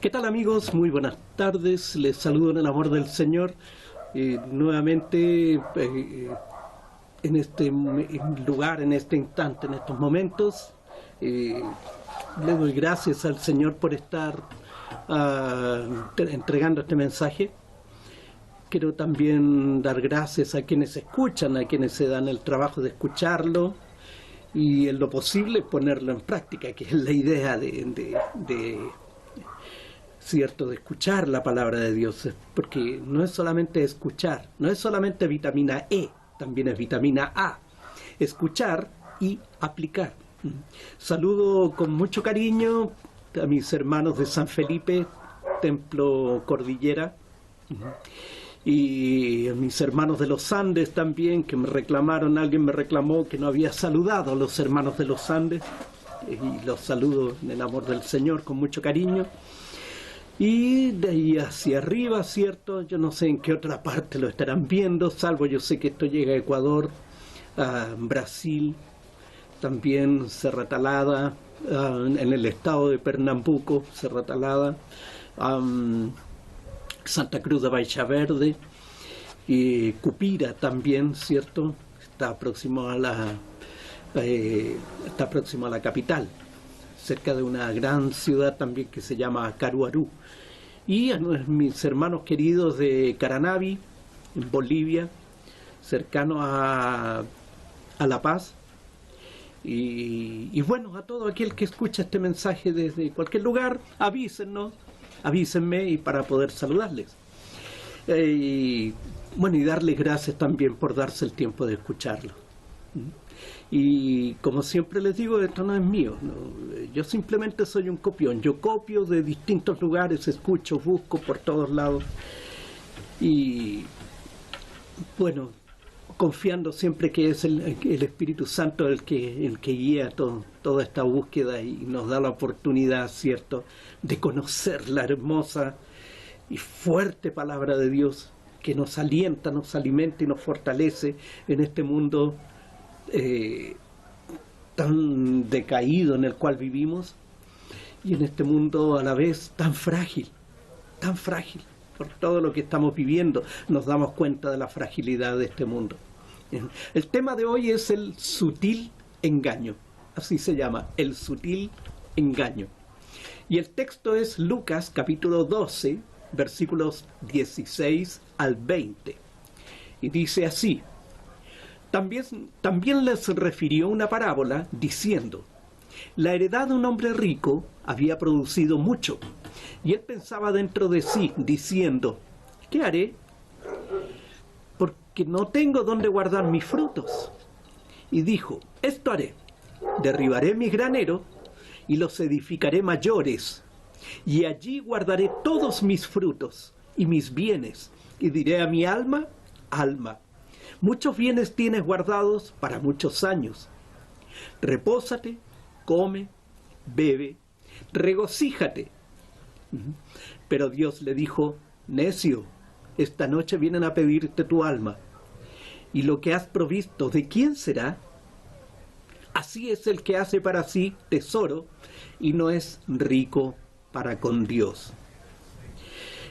¿Qué tal, amigos? Muy buenas tardes, les saludo en el amor del Señor. Nuevamente en este lugar, en este instante, en estos momentos, le doy gracias al Señor por estar entregando este mensaje. Quiero también dar gracias a quienes escuchan, a quienes se dan el trabajo de escucharlo y en lo posible ponerlo en práctica, que es la idea de escuchar la palabra de Dios, porque no es solamente escuchar, no es solamente vitamina E, también es vitamina A, escuchar y aplicar. Saludo con mucho cariño a mis hermanos de San Felipe, Templo Cordillera, y a mis hermanos de los Andes también, que me reclamaron, alguien me reclamó que no había saludado a los hermanos de los Andes, y los saludo en el amor del Señor con mucho cariño. Y de ahí hacia arriba, ¿cierto? Yo no sé en qué otra parte lo estarán viendo, salvo yo sé que esto llega a Ecuador, a Brasil, también Serra Talada, en el estado de Pernambuco, Serra Talada, Santa Cruz de Baixa Verde, y Cupira también, ¿cierto? Está próximo a la capital, cerca de una gran ciudad también que se llama Caruaru. Y a mis hermanos queridos de Caranavi, en Bolivia, cercano a La Paz. Y bueno, a todo aquel que escucha este mensaje desde cualquier lugar, avísenme y para poder saludarles. Y darles gracias también por darse el tiempo de escucharlo. Y como siempre les digo, esto no es mío, ¿no? Yo simplemente soy un copión, yo copio de distintos lugares, escucho, busco por todos lados y bueno, confiando siempre que es el Espíritu Santo el que guía toda esta búsqueda y nos da la oportunidad, ¿cierto?, de conocer la hermosa y fuerte palabra de Dios que nos alienta, nos alimenta y nos fortalece en este mundo tan decaído en el cual vivimos y en este mundo a la vez tan frágil por todo lo que estamos viviendo. Nos damos cuenta de la fragilidad de este mundo. El tema de hoy es el sutil engaño, así se llama, el sutil engaño, y el texto es Lucas capítulo 12 versículos 16 al 20 y dice así: También les refirió una parábola diciendo: la heredad de un hombre rico había producido mucho, y él pensaba dentro de sí, diciendo: ¿qué haré? Porque no tengo dónde guardar mis frutos. Y dijo: esto haré, derribaré mis graneros y los edificaré mayores, y allí guardaré todos mis frutos y mis bienes, y diré a mi alma: alma, muchos bienes tienes guardados para muchos años. Repósate, come, bebe, regocíjate. Pero Dios le dijo: necio, esta noche vienen a pedirte tu alma, y lo que has provisto, ¿de quién será? Así es el que hace para sí tesoro y no es rico para con Dios.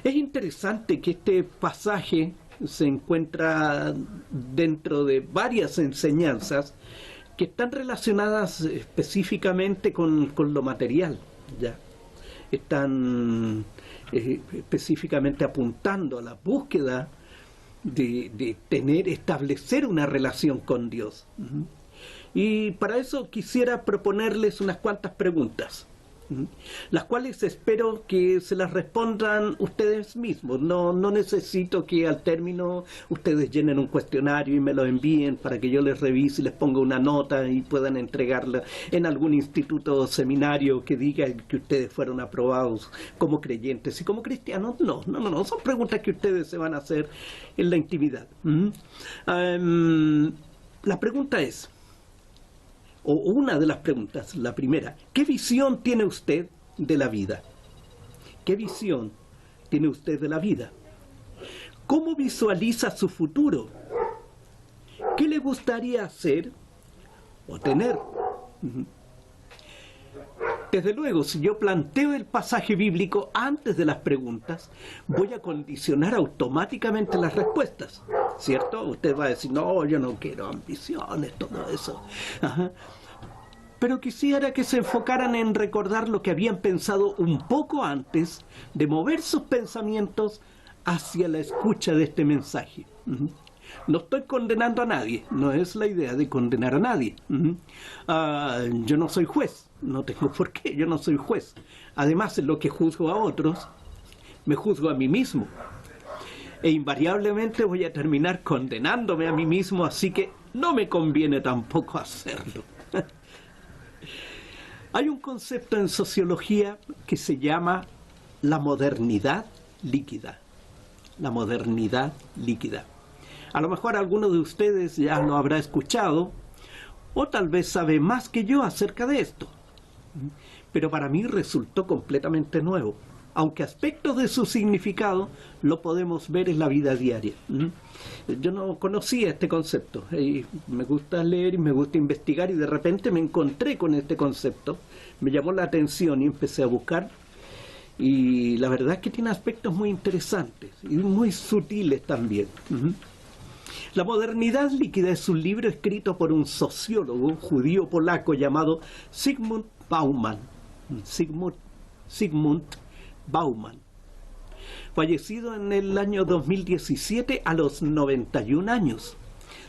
Es interesante que este pasaje se encuentra dentro de varias enseñanzas que están relacionadas específicamente con lo material, ¿ya? Están específicamente apuntando a la búsqueda de establecer una relación con Dios. Y para eso quisiera proponerles unas cuantas preguntas, las cuales espero que se las respondan ustedes mismos. No necesito que al término ustedes llenen un cuestionario y me lo envíen para que yo les revise y les ponga una nota y puedan entregarla en algún instituto o seminario que diga que ustedes fueron aprobados como creyentes y como cristianos. No, son preguntas que ustedes se van a hacer en la intimidad. La pregunta es, o una de las preguntas, la primera: ¿qué visión tiene usted de la vida? ¿Qué visión tiene usted de la vida? ¿Cómo visualiza su futuro? ¿Qué le gustaría hacer o tener? Desde luego, si yo planteo el pasaje bíblico antes de las preguntas, voy a condicionar automáticamente las respuestas, ¿cierto? Usted va a decir, no, yo no quiero ambiciones, todo eso. Ajá. Pero quisiera que se enfocaran en recordar lo que habían pensado un poco antes de mover sus pensamientos hacia la escucha de este mensaje. No estoy condenando a nadie, no es la idea de condenar a nadie. Yo no soy juez, no tengo por qué, yo no soy juez. Además, en lo que juzgo a otros, me juzgo a mí mismo. E invariablemente voy a terminar condenándome a mí mismo, así que no me conviene tampoco hacerlo. Hay un concepto en sociología que se llama la modernidad líquida. La modernidad líquida. A lo mejor alguno de ustedes ya lo habrá escuchado, o tal vez sabe más que yo acerca de esto. Pero para mí resultó completamente nuevo, aunque aspectos de su significado lo podemos ver en la vida diaria. Yo no conocía este concepto, y me gusta leer y me gusta investigar, y de repente me encontré con este concepto, me llamó la atención y empecé a buscar, y la verdad es que tiene aspectos muy interesantes y muy sutiles también. La modernidad líquida es un libro escrito por un sociólogo judío polaco llamado Zygmunt Bauman. Zygmunt Bauman, fallecido en el año 2017 a los 91 años,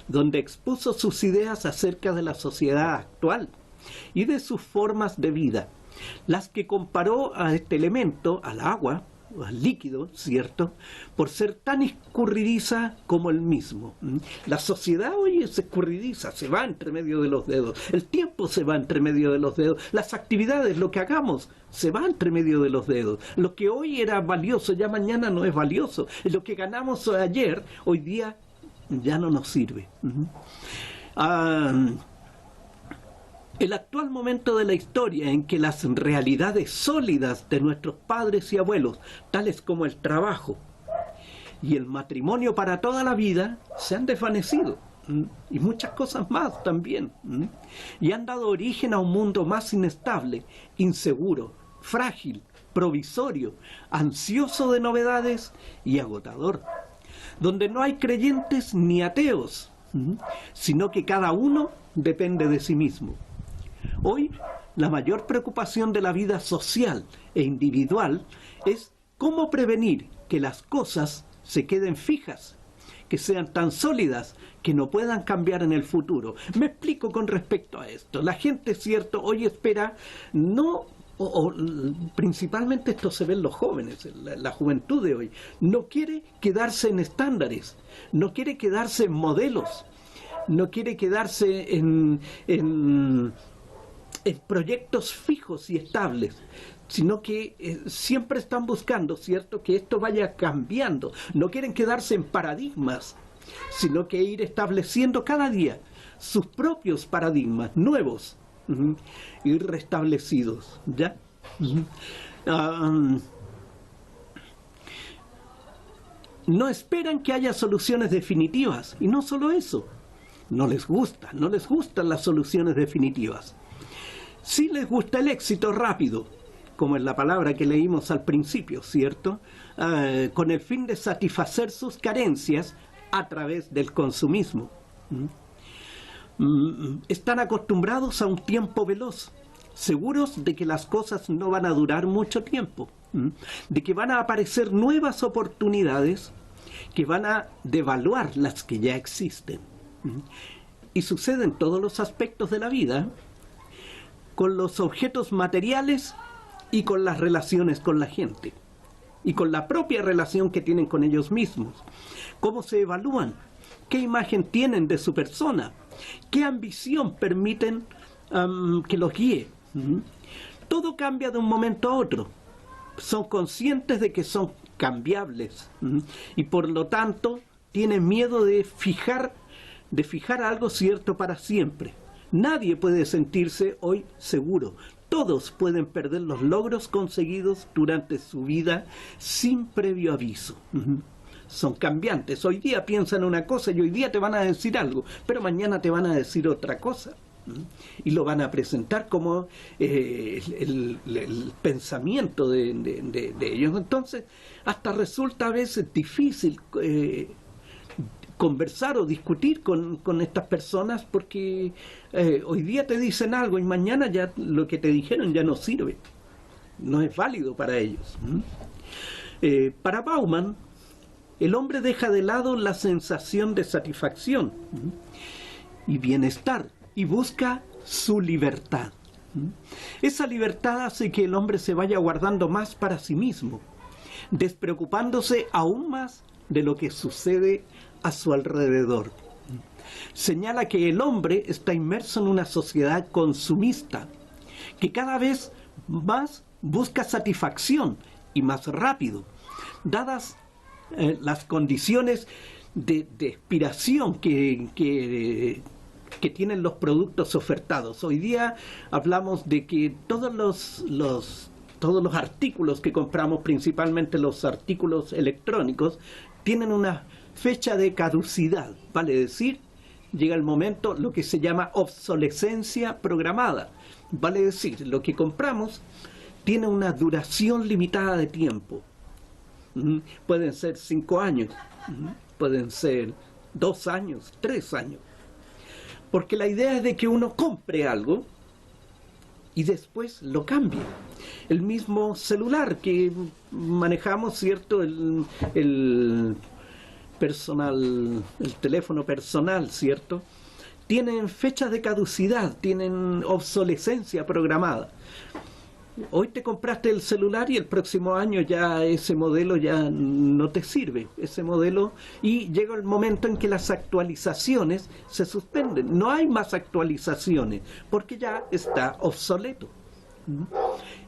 donde expuso sus ideas acerca de la sociedad actual y de sus formas de vida, las que comparó a este elemento, al agua, al líquido, ¿cierto?, por ser tan escurridiza como el mismo. La sociedad hoy es escurridiza, se va entre medio de los dedos, el tiempo se va entre medio de los dedos, las actividades, lo que hagamos, se va entre medio de los dedos. Lo que hoy era valioso, ya mañana no es valioso. Lo que ganamos ayer, hoy día ya no nos sirve. El actual momento de la historia en que las realidades sólidas de nuestros padres y abuelos, tales como el trabajo y el matrimonio para toda la vida, se han desvanecido, y muchas cosas más también, y han dado origen a un mundo más inestable, inseguro, frágil, provisorio, ansioso de novedades y agotador, donde no hay creyentes ni ateos, sino que cada uno depende de sí mismo. Hoy, la mayor preocupación de la vida social e individual es cómo prevenir que las cosas se queden fijas, que sean tan sólidas que no puedan cambiar en el futuro. Me explico con respecto a esto. La gente, cierto, hoy espera, principalmente esto se ve en los jóvenes, la juventud de hoy, no quiere quedarse en estándares, no quiere quedarse en modelos, no quiere quedarse en proyectos fijos y estables, sino que siempre están buscando, ¿cierto?, que esto vaya cambiando. No quieren quedarse en paradigmas, sino que ir estableciendo cada día sus propios paradigmas nuevos, ir restablecidos, ¿ya? No esperan que haya soluciones definitivas, y no solo eso, no les gustan las soluciones definitivas. Sí les gusta el éxito rápido, como es la palabra que leímos al principio, ¿cierto? Con el fin de satisfacer sus carencias a través del consumismo. Están acostumbrados a un tiempo veloz, seguros de que las cosas no van a durar mucho tiempo, de que van a aparecer nuevas oportunidades que van a devaluar las que ya existen. Y sucede en todos los aspectos de la vida, con los objetos materiales y con las relaciones con la gente, y con la propia relación que tienen con ellos mismos. ¿Cómo se evalúan? ¿Qué imagen tienen de su persona? ¿Qué ambición permiten que los guíe? Todo cambia de un momento a otro. Son conscientes de que son cambiables, y por lo tanto tienen miedo de fijar algo cierto para siempre. Nadie puede sentirse hoy seguro. Todos pueden perder los logros conseguidos durante su vida sin previo aviso. Son cambiantes. Hoy día piensan una cosa y hoy día te van a decir algo, pero mañana te van a decir otra cosa. y lo van a presentar como el pensamiento de ellos. Entonces, hasta resulta a veces difícil conversar o discutir con estas personas, porque hoy día te dicen algo y mañana ya lo que te dijeron ya no sirve, no es válido para ellos. Para Bauman, el hombre deja de lado la sensación de satisfacción y bienestar y busca su libertad. Esa libertad hace que el hombre se vaya guardando más para sí mismo, despreocupándose aún más de lo que sucede a su alrededor. Señala que el hombre está inmerso en una sociedad consumista, que cada vez más busca satisfacción y más rápido, dadas las condiciones de expiración que tienen los productos ofertados. Hoy día hablamos de que todos los artículos que compramos, principalmente los artículos electrónicos, tienen una fecha de caducidad, vale decir, llega el momento, lo que se llama obsolescencia programada, vale decir, lo que compramos tiene una duración limitada de tiempo. Pueden ser 5 años, pueden ser 2 años, 3 años, porque la idea es de que uno compre algo y después lo cambie. El mismo celular que manejamos, ¿cierto? El teléfono personal, ¿cierto? Tienen fechas de caducidad, tienen obsolescencia programada. Hoy te compraste el celular y el próximo año ya ese modelo ya no te sirve, ese modelo, y llega el momento en que las actualizaciones se suspenden. No hay más actualizaciones porque ya está obsoleto.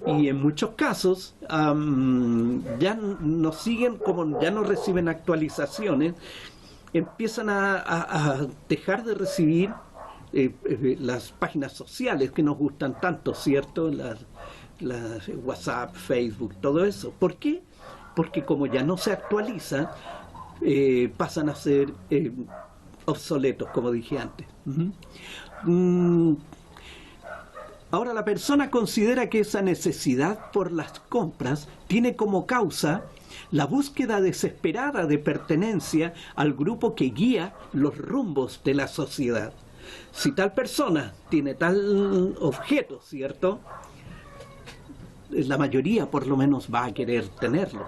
Y en muchos casos ya no siguen, como ya no reciben actualizaciones, empiezan a dejar de recibir las páginas sociales que nos gustan tanto, ¿cierto? Las WhatsApp, Facebook, todo eso. ¿Por qué? Porque como ya no se actualiza, pasan a ser obsoletos, como dije antes. Ahora, la persona considera que esa necesidad por las compras tiene como causa la búsqueda desesperada de pertenencia al grupo que guía los rumbos de la sociedad. Si tal persona tiene tal objeto, ¿cierto?, la mayoría por lo menos va a querer tenerlo.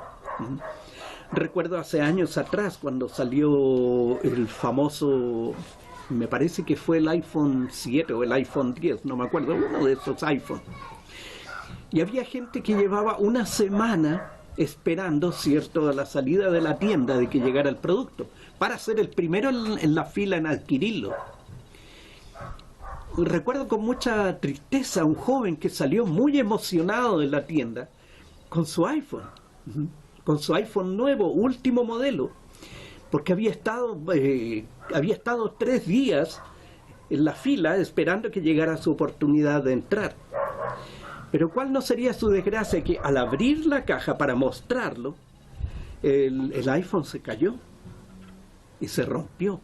Recuerdo hace años atrás cuando salió el famoso, me parece que fue el iPhone 7 o el iPhone 10, no me acuerdo, uno de esos iPhones. Y había gente que llevaba una semana esperando, ¿cierto?, a la salida de la tienda de que llegara el producto, para ser el primero en la fila en adquirirlo. Recuerdo con mucha tristeza a un joven que salió muy emocionado de la tienda con su iPhone nuevo, último modelo, porque había estado 3 días en la fila esperando que llegara su oportunidad de entrar. Pero ¿cuál no sería su desgracia que al abrir la caja para mostrarlo, el iPhone se cayó y se rompió?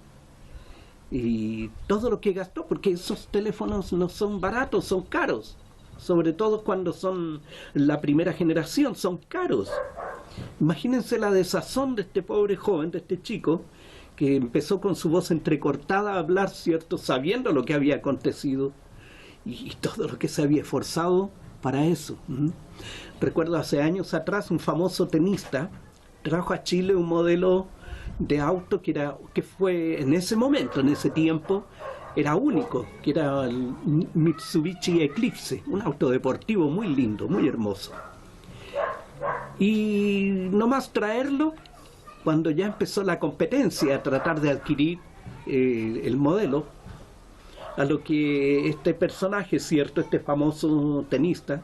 Y todo lo que gastó, porque esos teléfonos no son baratos, son caros, sobre todo cuando son la primera generación, son caros. Imagínense la desazón de este pobre joven, de este chico, que empezó con su voz entrecortada a hablar, ¿cierto?, sabiendo lo que había acontecido y todo lo que se había esforzado para eso. Recuerdo hace años atrás un famoso tenista trajo a Chile un modelo de auto que fue en ese momento, en ese tiempo, era único, que era el Mitsubishi Eclipse, un auto deportivo muy lindo, muy hermoso. Y nomás traerlo, cuando ya empezó la competencia a tratar de adquirir el modelo, a lo que este personaje, ¿cierto?, este famoso tenista,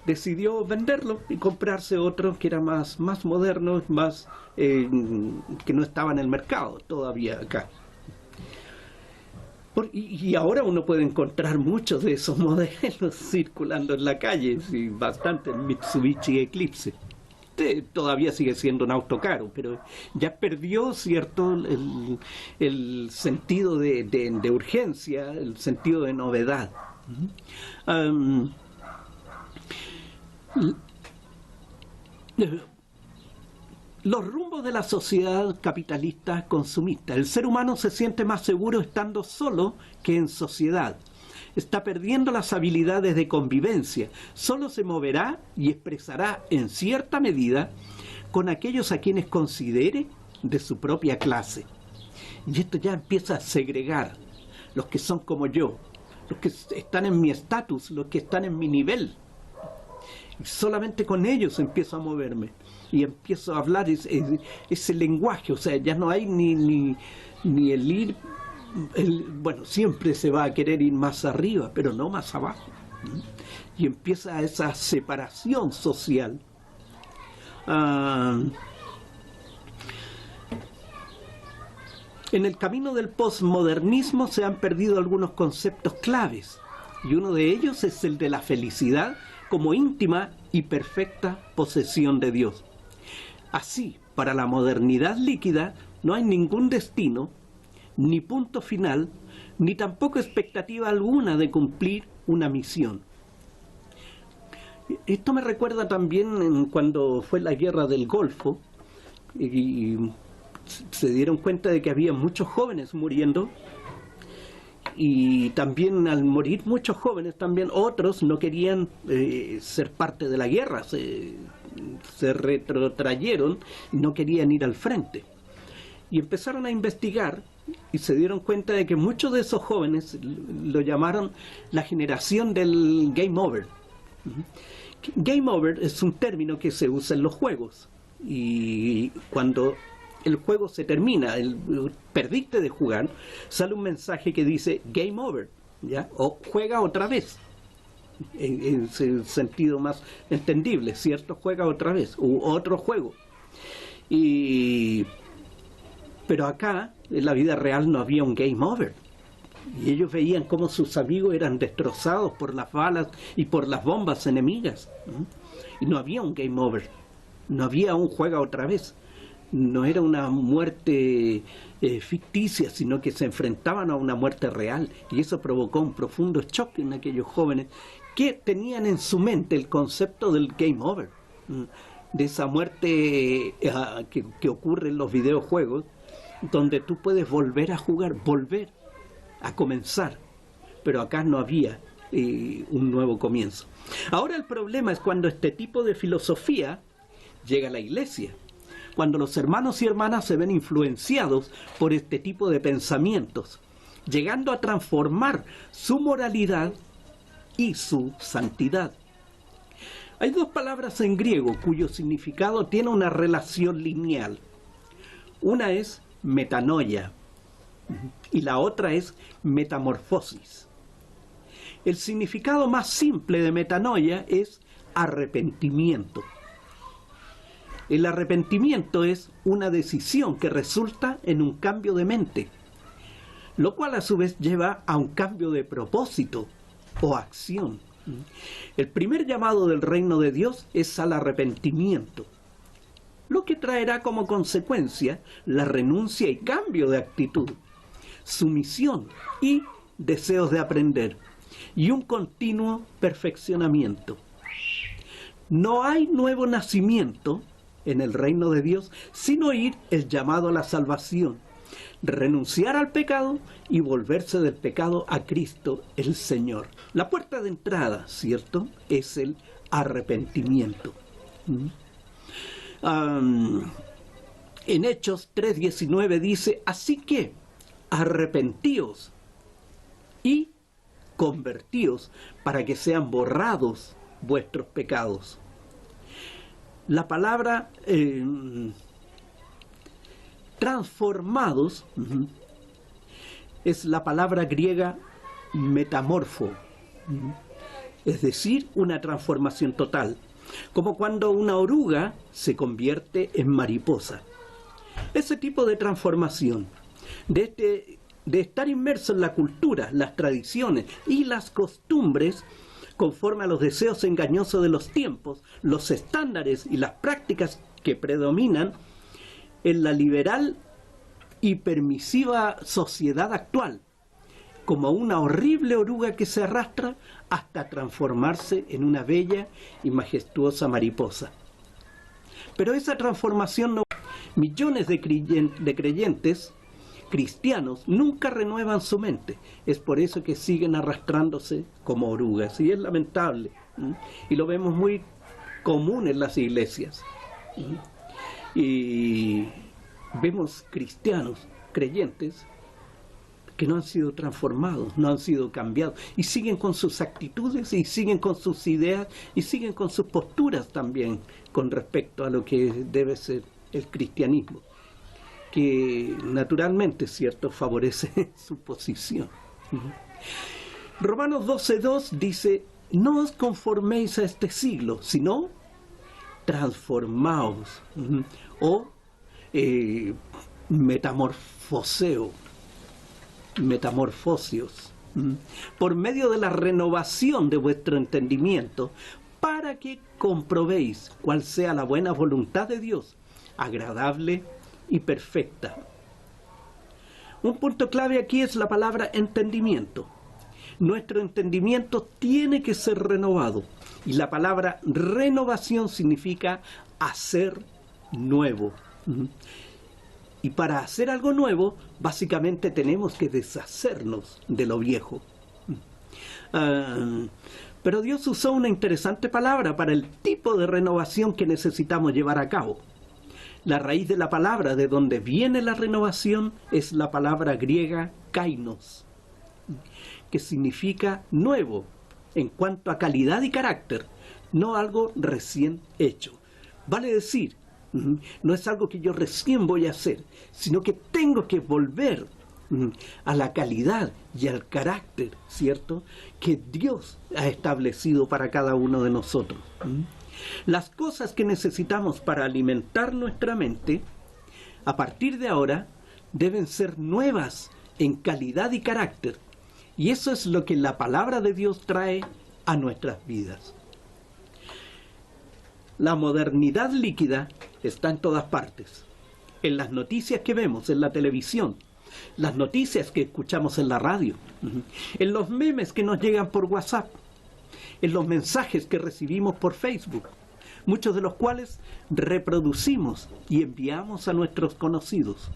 decidió venderlo y comprarse otro que era más moderno, más que no estaba en el mercado todavía acá. Y ahora uno puede encontrar muchos de esos modelos circulando en la calle, sí, bastante, el Mitsubishi Eclipse. todavía sigue siendo un auto caro, pero ya perdió, ¿cierto?, el sentido de urgencia, el sentido de novedad. Los rumbos de la sociedad capitalista consumista. El ser humano se siente más seguro estando solo que en sociedad. Está perdiendo las habilidades de convivencia. Solo se moverá y expresará en cierta medida con aquellos a quienes considere de su propia clase. Y esto ya empieza a segregar los que son como yo, los que están en mi estatus, los que están en mi nivel. Y solamente con ellos empiezo a moverme y empiezo a hablar ese lenguaje. O sea, ya no hay ni el ir, bueno, siempre se va a querer ir más arriba, pero no más abajo. Y empieza esa separación social. En el camino del posmodernismo se han perdido algunos conceptos claves, y uno de ellos es el de la felicidad como íntima y perfecta posesión de Dios. Así, para la modernidad líquida no hay ningún destino, ni punto final, ni tampoco expectativa alguna de cumplir una misión. Esto me recuerda también cuando fue la guerra del Golfo, y se dieron cuenta de que había muchos jóvenes muriendo, y también al morir muchos jóvenes, también otros no querían ser parte de la guerra, se retrotrayeron y no querían ir al frente. Y empezaron a investigar y se dieron cuenta de que muchos de esos jóvenes lo llamaron la generación del game over. Game over es un término que se usa en los juegos, y cuando el juego se termina, perdiste de jugar, sale un mensaje que dice game over, ¿ya? O juega otra vez, en el sentido más entendible, ¿cierto? Juega otra vez, u otro juego. Pero acá, en la vida real, no había un game over. Y ellos veían cómo sus amigos eran destrozados por las balas y por las bombas enemigas. Y no había un game over. No había un juega otra vez. No era una muerte ficticia, sino que se enfrentaban a una muerte real. Y eso provocó un profundo choque en aquellos jóvenes que tenían en su mente el concepto del game over. De esa muerte que ocurre en los videojuegos, donde tú puedes volver a jugar, volver a comenzar, pero acá no había un nuevo comienzo. Ahora el problema es cuando este tipo de filosofía llega a la iglesia, cuando los hermanos y hermanas se ven influenciados por este tipo de pensamientos, llegando a transformar su moralidad y su santidad. Hay dos palabras en griego cuyo significado tiene una relación lineal. Una es metanoia y la otra es metamorfosis. El significado más simple de metanoia es arrepentimiento. El arrepentimiento es una decisión que resulta en un cambio de mente, lo cual a su vez lleva a un cambio de propósito o acción. El primer llamado del reino de Dios es al arrepentimiento, lo que traerá como consecuencia la renuncia y cambio de actitud, sumisión y deseos de aprender, y un continuo perfeccionamiento. No hay nuevo nacimiento en el reino de Dios sin oír el llamado a la salvación, renunciar al pecado y volverse del pecado a Cristo el Señor. La puerta de entrada, ¿cierto?, es el arrepentimiento. En Hechos 3:19 dice: así que arrepentíos y convertíos para que sean borrados vuestros pecados. La palabra transformados es la palabra griega metamorfo, es decir, una transformación total, como cuando una oruga se convierte en mariposa. Ese tipo de transformación, de estar inmerso en la cultura, las tradiciones y las costumbres, conforme a los deseos engañosos de los tiempos, los estándares y las prácticas que predominan en la liberal y permisiva sociedad actual, como una horrible oruga que se arrastra hasta transformarse en una bella y majestuosa mariposa. Pero esa transformación no... Millones de creyentes cristianos nunca renuevan su mente. Es por eso que siguen arrastrándose como orugas. Y es lamentable. Y lo vemos muy común en las iglesias. Y vemos cristianos, creyentes, que no han sido transformados, no han sido cambiados, y siguen con sus actitudes, y siguen con sus ideas, y siguen con sus posturas también, con respecto a lo que debe ser el cristianismo, que naturalmente, cierto, favorece su posición. Romanos 12:2 dice, no os conforméis a este siglo, sino transformaos, o metamorfosios, por medio de la renovación de vuestro entendimiento, para que comprobéis cuál sea la buena voluntad de Dios, agradable y perfecta. Un punto clave aquí es la palabra entendimiento. Nuestro entendimiento tiene que ser renovado, y la palabra renovación significa hacer nuevo. Y para hacer algo nuevo, básicamente tenemos que deshacernos de lo viejo. Pero Dios usó una interesante palabra para el tipo de renovación que necesitamos llevar a cabo. La raíz de la palabra de donde viene la renovación es la palabra griega kainos, que significa nuevo en cuanto a calidad y carácter, no algo recién hecho. Vale decir, no es algo que yo recién voy a hacer, sino que tengo que volver a la calidad y al carácter, ¿cierto?, que Dios ha establecido para cada uno de nosotros. Las cosas que necesitamos para alimentar nuestra mente, a partir de ahora, deben ser nuevas en calidad y carácter. Y eso es lo que la palabra de Dios trae a nuestras vidas. La modernidad líquida está en todas partes. En las noticias que vemos en la televisión, las noticias que escuchamos en la radio, en los memes que nos llegan por WhatsApp, en los mensajes que recibimos por Facebook, muchos de los cuales reproducimos y enviamos a nuestros conocidos.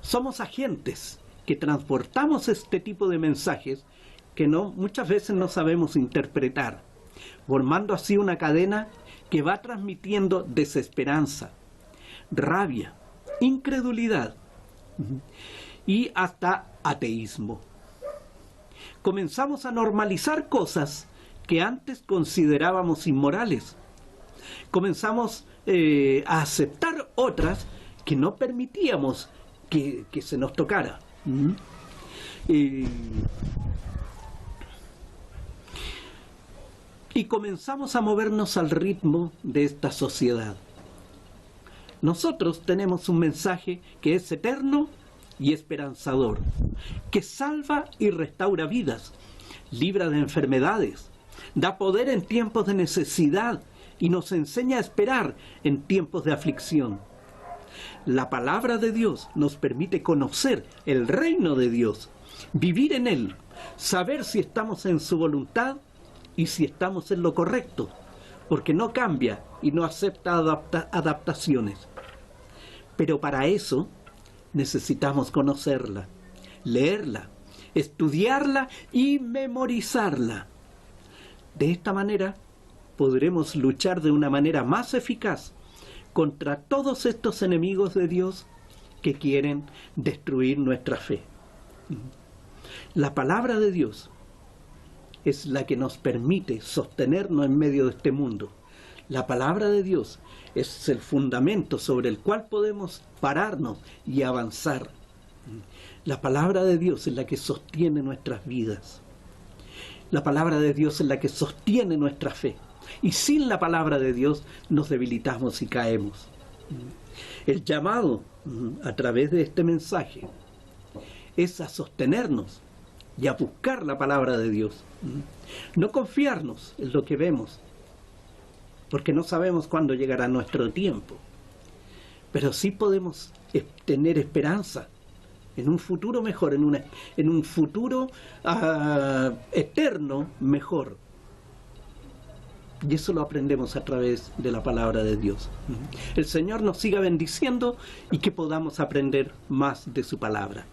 Somos agentes que transportamos este tipo de mensajes que muchas veces no sabemos interpretar, formando así una cadena que va transmitiendo desesperanza, rabia, incredulidad y hasta ateísmo. Comenzamos a normalizar cosas que antes considerábamos inmorales. Comenzamos a aceptar otras que no permitíamos que se nos tocara. Y comenzamos a movernos al ritmo de esta sociedad. Nosotros tenemos un mensaje que es eterno y esperanzador, que salva y restaura vidas, libra de enfermedades, da poder en tiempos de necesidad y nos enseña a esperar en tiempos de aflicción. La palabra de Dios nos permite conocer el reino de Dios, vivir en él, saber si estamos en su voluntad y si estamos en lo correcto, porque no cambia y no acepta adaptaciones. Pero para eso necesitamos conocerla, leerla, estudiarla y memorizarla. De esta manera podremos luchar de una manera más eficaz contra todos estos enemigos de Dios que quieren destruir nuestra fe. La palabra de Dios es la que nos permite sostenernos en medio de este mundo. La palabra de Dios es el fundamento sobre el cual podemos pararnos y avanzar. La palabra de Dios es la que sostiene nuestras vidas. La palabra de Dios es la que sostiene nuestra fe. Y sin la palabra de Dios nos debilitamos y caemos. El llamado a través de este mensaje es a sostenernos y a buscar la palabra de Dios. No confiarnos en lo que vemos, porque no sabemos cuándo llegará nuestro tiempo. Pero sí podemos tener esperanza en un futuro mejor, en un futuro eterno mejor. Y eso lo aprendemos a través de la palabra de Dios. El Señor nos siga bendiciendo y que podamos aprender más de su palabra.